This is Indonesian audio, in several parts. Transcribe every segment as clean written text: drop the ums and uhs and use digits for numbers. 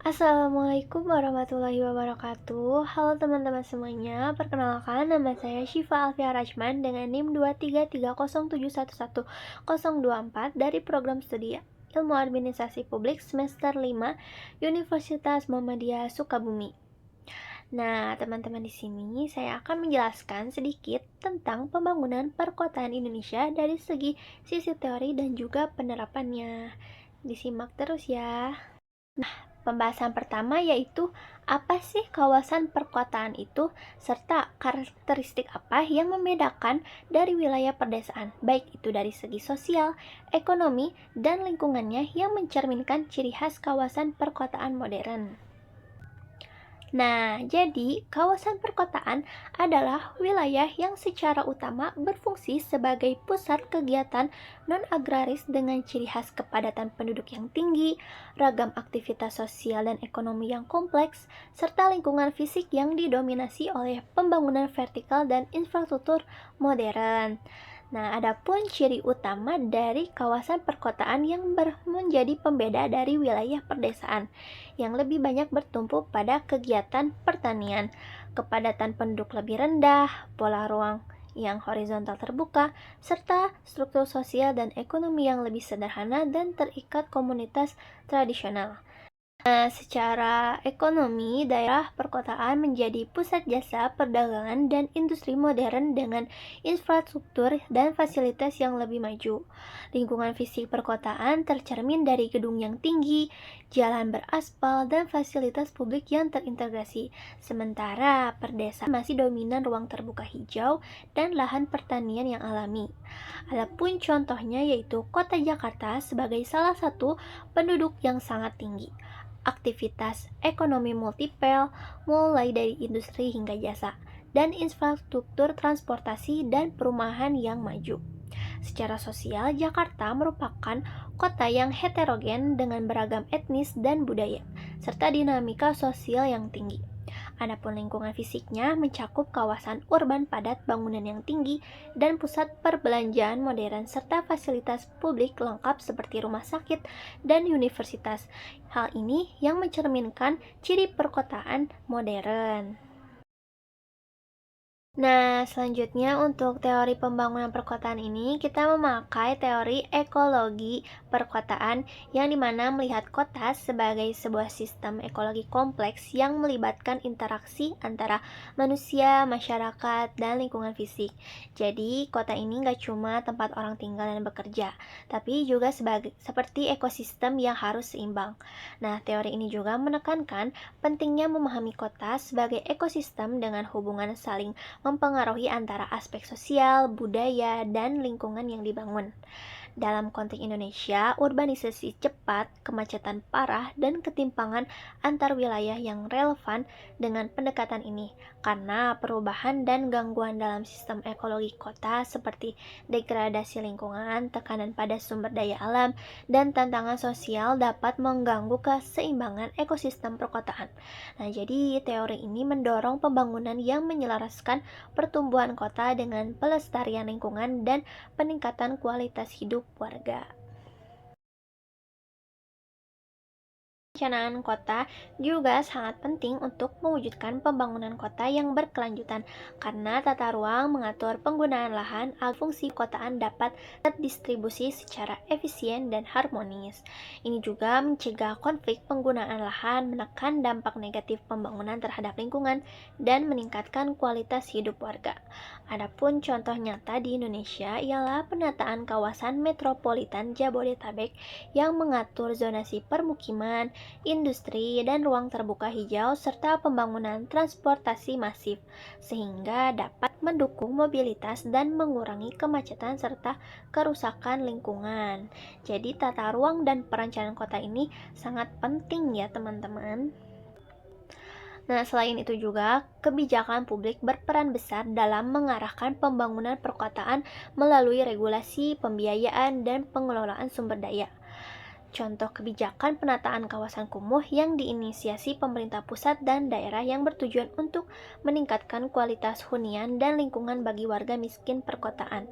Assalamualaikum warahmatullahi wabarakatuh. Halo teman-teman semuanya, perkenalkan nama saya Syifa Alfia Rajman dengan NIM 23307110024 dari program studi Ilmu Administrasi Publik semester 5 Universitas Muhammadiyah Sukabumi. Nah, teman-teman di sini saya akan menjelaskan sedikit tentang pembangunan perkotaan Indonesia dari segi sisi teori dan juga penerapannya. Disimak terus ya. Pembahasan pertama yaitu apa sih kawasan perkotaan itu serta karakteristik apa yang membedakan dari wilayah pedesaan, baik itu dari segi sosial, ekonomi, dan lingkungannya yang mencerminkan ciri khas kawasan perkotaan modern. Nah, jadi kawasan perkotaan adalah wilayah yang secara utama berfungsi sebagai pusat kegiatan non-agraris dengan ciri khas kepadatan penduduk yang tinggi, ragam aktivitas sosial dan ekonomi yang kompleks, serta lingkungan fisik yang didominasi oleh pembangunan vertikal dan infrastruktur modern. Nah, adapun ciri utama dari kawasan perkotaan yang menjadi pembeda dari wilayah pedesaan yang lebih banyak bertumpu pada kegiatan pertanian, kepadatan penduduk lebih rendah, pola ruang yang horizontal terbuka, serta struktur sosial dan ekonomi yang lebih sederhana dan terikat komunitas tradisional. Secara ekonomi, daerah perkotaan menjadi pusat jasa, perdagangan, dan industri modern dengan infrastruktur dan fasilitas yang lebih maju. Lingkungan fisik perkotaan tercermin dari gedung yang tinggi, jalan beraspal, dan fasilitas publik yang terintegrasi. Sementara perdesaan masih dominan ruang terbuka hijau dan lahan pertanian yang alami. Adapun contohnya yaitu Kota Jakarta sebagai salah satu penduduk yang sangat tinggi. Aktivitas ekonomi multipel, mulai dari industri hingga jasa, dan infrastruktur transportasi dan perumahan yang maju. Secara sosial, Jakarta merupakan kota yang heterogen dengan beragam etnis dan budaya, serta dinamika sosial yang tinggi. Adapun lingkungan fisiknya mencakup kawasan urban padat bangunan yang tinggi dan pusat perbelanjaan modern serta fasilitas publik lengkap seperti rumah sakit dan universitas. Hal ini yang mencerminkan ciri perkotaan modern. Nah, selanjutnya untuk teori pembangunan perkotaan ini, kita memakai teori ekologi perkotaan yang dimana melihat kota sebagai sebuah sistem ekologi kompleks yang melibatkan interaksi antara manusia, masyarakat, dan lingkungan fisik. Jadi, kota ini nggak cuma tempat orang tinggal dan bekerja, tapi juga seperti ekosistem yang harus seimbang. Nah, teori ini juga menekankan pentingnya memahami kota sebagai ekosistem dengan hubungan saling mempengaruhi antara aspek sosial, budaya, dan lingkungan yang dibangun. Dalam konteks Indonesia, urbanisasi cepat, kemacetan parah, dan ketimpangan antar wilayah yang relevan dengan pendekatan ini karena perubahan dan gangguan dalam sistem ekologi kota seperti degradasi lingkungan, tekanan pada sumber daya alam, dan tantangan sosial dapat mengganggu keseimbangan ekosistem perkotaan. Nah, jadi teori ini mendorong pembangunan yang menyelaraskan pertumbuhan kota dengan pelestarian lingkungan dan peningkatan kualitas hidup warga. Perencanaan kota juga sangat penting untuk mewujudkan pembangunan kota yang berkelanjutan karena tata ruang mengatur penggunaan lahan agar fungsi kotaan dapat terdistribusi secara efisien dan harmonis. Ini juga mencegah konflik penggunaan lahan, menekan dampak negatif pembangunan terhadap lingkungan, dan meningkatkan kualitas hidup warga. Adapun contoh nyata di Indonesia ialah penataan kawasan metropolitan Jabodetabek yang mengatur zonasi permukiman, industri, dan ruang terbuka hijau, serta pembangunan transportasi masif, sehingga dapat mendukung mobilitas dan mengurangi kemacetan serta kerusakan lingkungan. Jadi, tata ruang dan perencanaan kota ini sangat penting ya, teman-teman. Nah, selain itu juga, kebijakan publik berperan besar dalam mengarahkan pembangunan perkotaan melalui regulasi, pembiayaan, dan pengelolaan sumber daya. Contoh kebijakan penataan kawasan kumuh yang diinisiasi pemerintah pusat dan daerah yang bertujuan untuk meningkatkan kualitas hunian dan lingkungan bagi warga miskin perkotaan.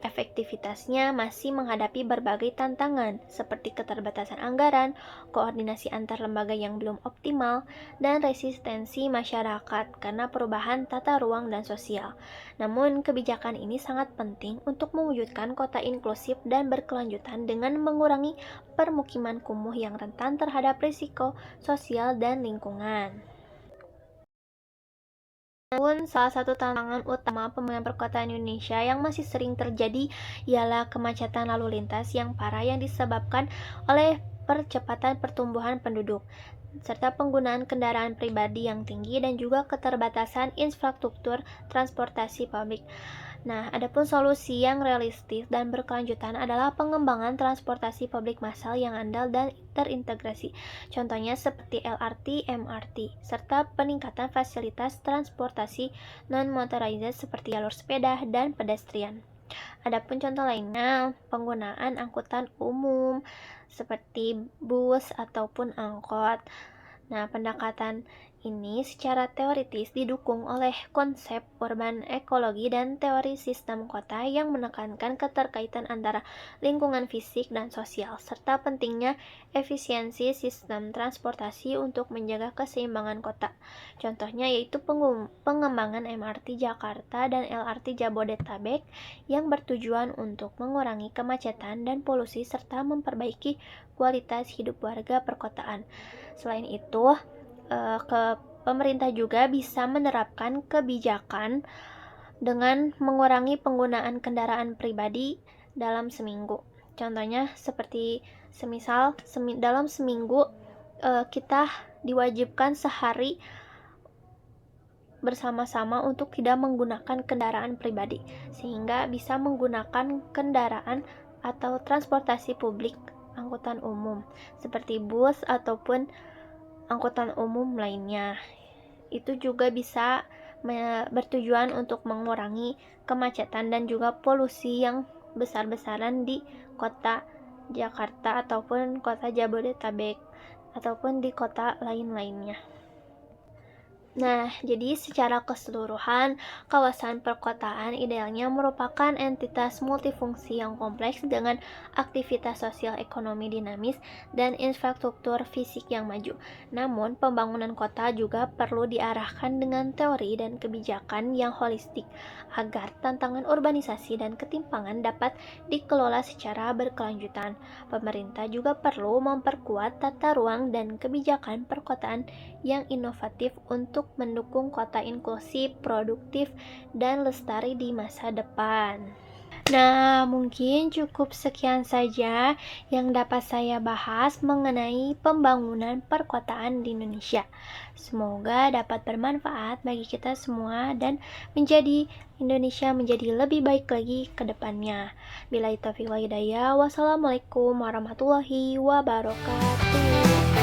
Efektivitasnya masih menghadapi berbagai tantangan seperti keterbatasan anggaran, koordinasi antar lembaga yang belum optimal, dan resistensi masyarakat karena perubahan tata ruang dan sosial. Namun, kebijakan ini sangat penting untuk mewujudkan kota inklusif dan berkelanjutan dengan mengurangi permukiman kumuh yang rentan terhadap risiko sosial dan lingkungan. Namun, salah satu tantangan utama pembangunan perkotaan Indonesia yang masih sering terjadi ialah kemacetan lalu lintas yang parah yang disebabkan oleh percepatan pertumbuhan penduduk, serta penggunaan kendaraan pribadi yang tinggi dan juga keterbatasan infrastruktur transportasi publik. Nah, adapun solusi yang realistis dan berkelanjutan adalah pengembangan transportasi publik massal yang andal dan terintegrasi. Contohnya seperti LRT, MRT, serta peningkatan fasilitas transportasi non-motorized seperti jalur sepeda dan pedestrian. Adapun contoh lainnya, penggunaan angkutan umum seperti bus ataupun angkot. Nah, pendekatan ini secara teoritis didukung oleh konsep urban ekologi dan teori sistem kota yang menekankan keterkaitan antara lingkungan fisik dan sosial, serta pentingnya efisiensi sistem transportasi untuk menjaga keseimbangan kota. Contohnya yaitu pengembangan MRT Jakarta dan LRT Jabodetabek yang bertujuan untuk mengurangi kemacetan dan polusi serta memperbaiki kualitas hidup warga perkotaan. Selain itu, pemerintah juga bisa menerapkan kebijakan dengan mengurangi penggunaan kendaraan pribadi dalam seminggu. Contohnya seperti semisal dalam seminggu kita diwajibkan sehari bersama-sama untuk tidak menggunakan kendaraan pribadi, sehingga bisa menggunakan kendaraan atau transportasi publik angkutan umum seperti bus ataupun angkutan umum lainnya. Itu juga bisa bertujuan untuk mengurangi kemacetan dan juga polusi yang besar-besaran di kota Jakarta ataupun kota Jabodetabek ataupun di kota lain-lainnya. Nah, jadi secara keseluruhan, kawasan perkotaan idealnya merupakan entitas multifungsi yang kompleks dengan aktivitas sosial ekonomi dinamis dan infrastruktur fisik yang maju. Namun, pembangunan kota juga perlu diarahkan dengan teori dan kebijakan yang holistik agar tantangan urbanisasi dan ketimpangan dapat dikelola secara berkelanjutan. Pemerintah juga perlu memperkuat tata ruang dan kebijakan perkotaan yang inovatif untuk mendukung kota inklusif, produktif, dan lestari di masa depan. Nah, mungkin cukup sekian saja yang dapat saya bahas mengenai pembangunan perkotaan di Indonesia. Semoga dapat bermanfaat bagi kita semua dan menjadi Indonesia menjadi lebih baik lagi ke depannya. Billahi taufiq wal hidayah. Wassalamualaikum warahmatullahi wabarakatuh.